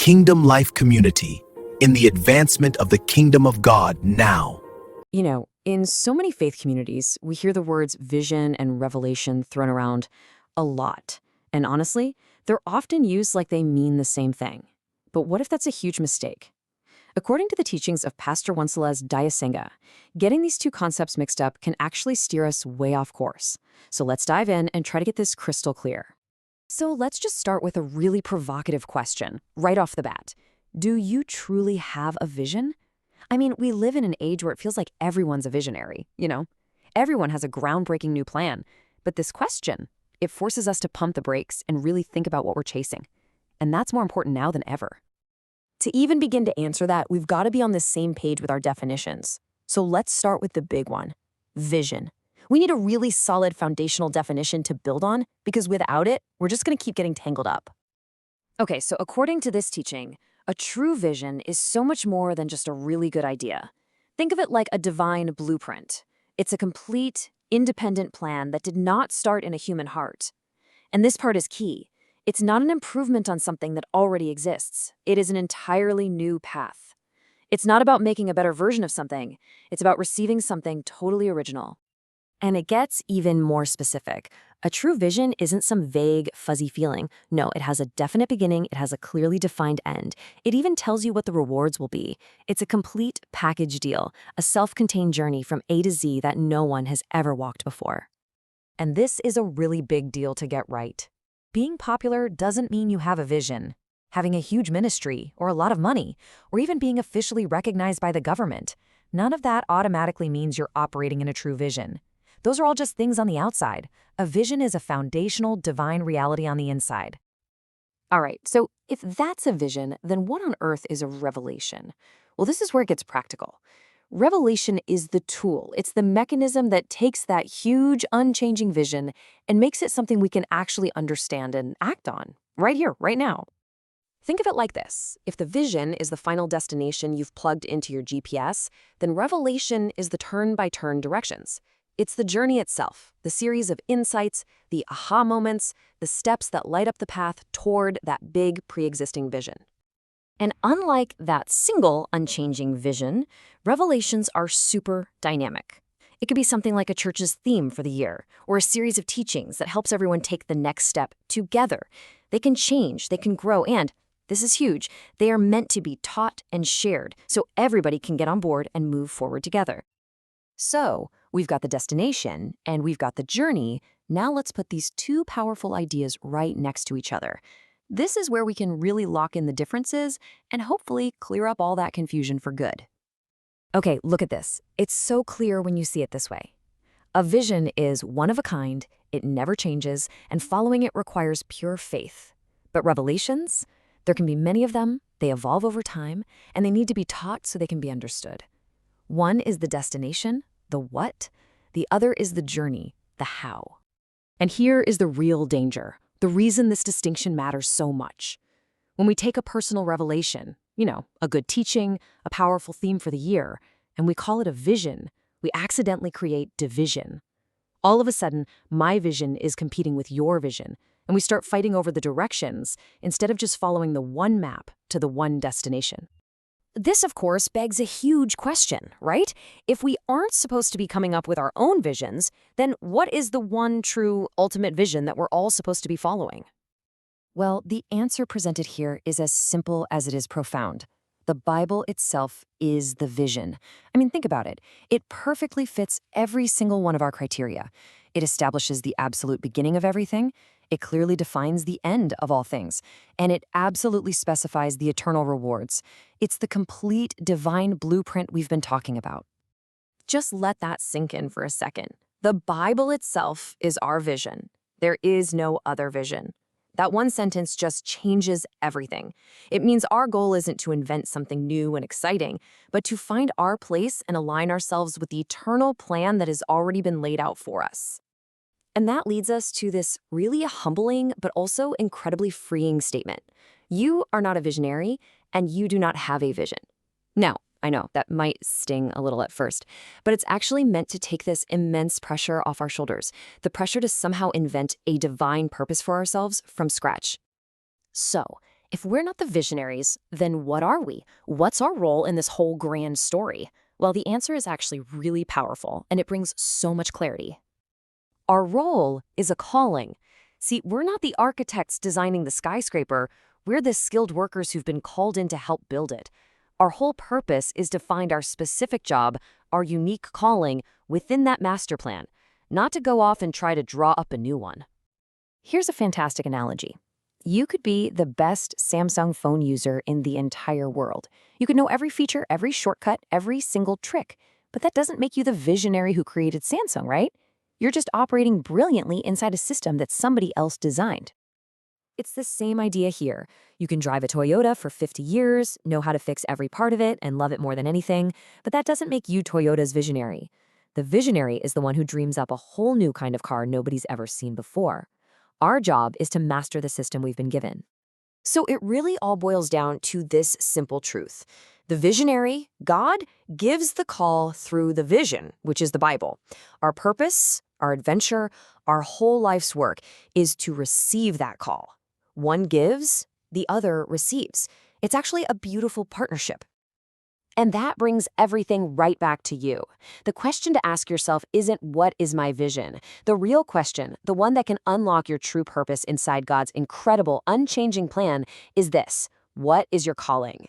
kingdom life community in the advancement of the kingdom of God now. You know, in so many faith communities, we hear the words vision and revelation thrown around a lot. And honestly, they're often used like they mean the same thing. But what if that's a huge mistake? According to the teachings of Pastor Wenceslas NDAYISENGA, getting these two concepts mixed up can actually steer us way off course. So let's dive in and try to get this crystal clear. So let's just start with a really provocative question, right off the bat. Do you truly have a vision? I mean, we live in an age where it feels like everyone's a visionary, you know? Everyone has a groundbreaking new plan. But this question, it forces us to pump the brakes and really think about what we're chasing. And that's more important now than ever. To even begin to answer that, we've got to be on the same page with our definitions. So let's start with the big one, vision. We need a really solid foundational definition to build on, because without it, we're just going to keep getting tangled up. Okay, so according to this teaching, a true vision is so much more than just a really good idea. Think of it like a divine blueprint. It's a complete, independent plan that did not start in a human heart. And this part is key. It's not an improvement on something that already exists. It is an entirely new path. It's not about making a better version of something. It's about receiving something totally original. And it gets even more specific. A true vision isn't some vague, fuzzy feeling. No, it has a definite beginning. It has a clearly defined end. It even tells you what the rewards will be. It's a complete package deal, a self-contained journey from A to Z that no one has ever walked before. And this is a really big deal to get right. Being popular doesn't mean you have a vision. Having a huge ministry, or a lot of money, or even being officially recognized by the government, none of that automatically means you're operating in a true vision. Those are all just things on the outside. A vision is a foundational, divine reality on the inside. All right, so if that's a vision, then what on earth is a revelation? Well, this is where it gets practical. Revelation is the tool. It's the mechanism that takes that huge, unchanging vision and makes it something we can actually understand and act on, right here, right now. Think of it like this. If the vision is the final destination you've plugged into your GPS, then revelation is the turn-by-turn directions. It's the journey itself, the series of insights, the aha moments, the steps that light up the path toward that big pre-existing vision. And unlike that single unchanging vision, revelations are super dynamic. It could be something like a church's theme for the year, or a series of teachings that helps everyone take the next step together. They can change, they can grow, and, this is huge, they are meant to be taught and shared so everybody can get on board and move forward together. So, we've got the destination, and we've got the journey. Now let's put these two powerful ideas right next to each other. This is where we can really lock in the differences and hopefully clear up all that confusion for good. Okay, look at this. It's so clear when you see it this way. A vision is one of a kind, it never changes, and following it requires pure faith. But revelations? There can be many of them, they evolve over time, and they need to be taught so they can be understood. One is the destination, the what. The other is the journey, the how. And here is the real danger. The reason this distinction matters so much. When we take a personal revelation, a good teaching, a powerful theme for the year, and we call it a vision, we accidentally create division. All of a sudden, my vision is competing with your vision, and we start fighting over the directions instead of just following the one map to the one destination. This, of course, begs a huge question, right? If we aren't supposed to be coming up with our own visions, then what is the one true ultimate vision that we're all supposed to be following? Well, the answer presented here is as simple as it is profound. The Bible itself is the vision. I mean, think about it. It perfectly fits every single one of our criteria. It establishes the absolute beginning of everything. It clearly defines the end of all things, and it absolutely specifies the eternal rewards. It's the complete divine blueprint we've been talking about. Just let that sink in for a second. The Bible itself is our vision. There is no other vision. That one sentence just changes everything. It means our goal isn't to invent something new and exciting, but to find our place and align ourselves with the eternal plan that has already been laid out for us. And that leads us to this really humbling but also incredibly freeing statement. You are not a visionary, and you do not have a vision. Now, I know that might sting a little at first, but it's actually meant to take this immense pressure off our shoulders, the pressure to somehow invent a divine purpose for ourselves from scratch. So, If we're not the visionaries, then what are we? What's our role in this whole grand story? Well, the answer is actually really powerful, and it brings so much clarity. Our role is a calling. See, we're not the architects designing the skyscraper. We're the skilled workers who've been called in to help build it. Our whole purpose is to find our specific job, our unique calling, within that master plan, not to go off and try to draw up a new one. Here's a fantastic analogy. You could be the best Samsung phone user in the entire world. You could know every feature, every shortcut, every single trick. But that doesn't make you the visionary who created Samsung, right? You're just operating brilliantly inside a system that somebody else designed. It's the same idea here. You can drive a Toyota for 50 years, know how to fix every part of it, and love it more than anything, but that doesn't make you Toyota's visionary. The visionary is the one who dreams up a whole new kind of car nobody's ever seen before. Our job is to master the system we've been given. So it really all boils down to this simple truth. The visionary, God, gives the call through the vision, which is the Bible. Our purpose, our adventure, our whole life's work is to receive that call. One gives, the other receives. It's actually a beautiful partnership. And that brings everything right back to you. The question to ask yourself isn't what is my vision? The real question, the one that can unlock your true purpose inside God's incredible, unchanging plan, is this: what is your calling?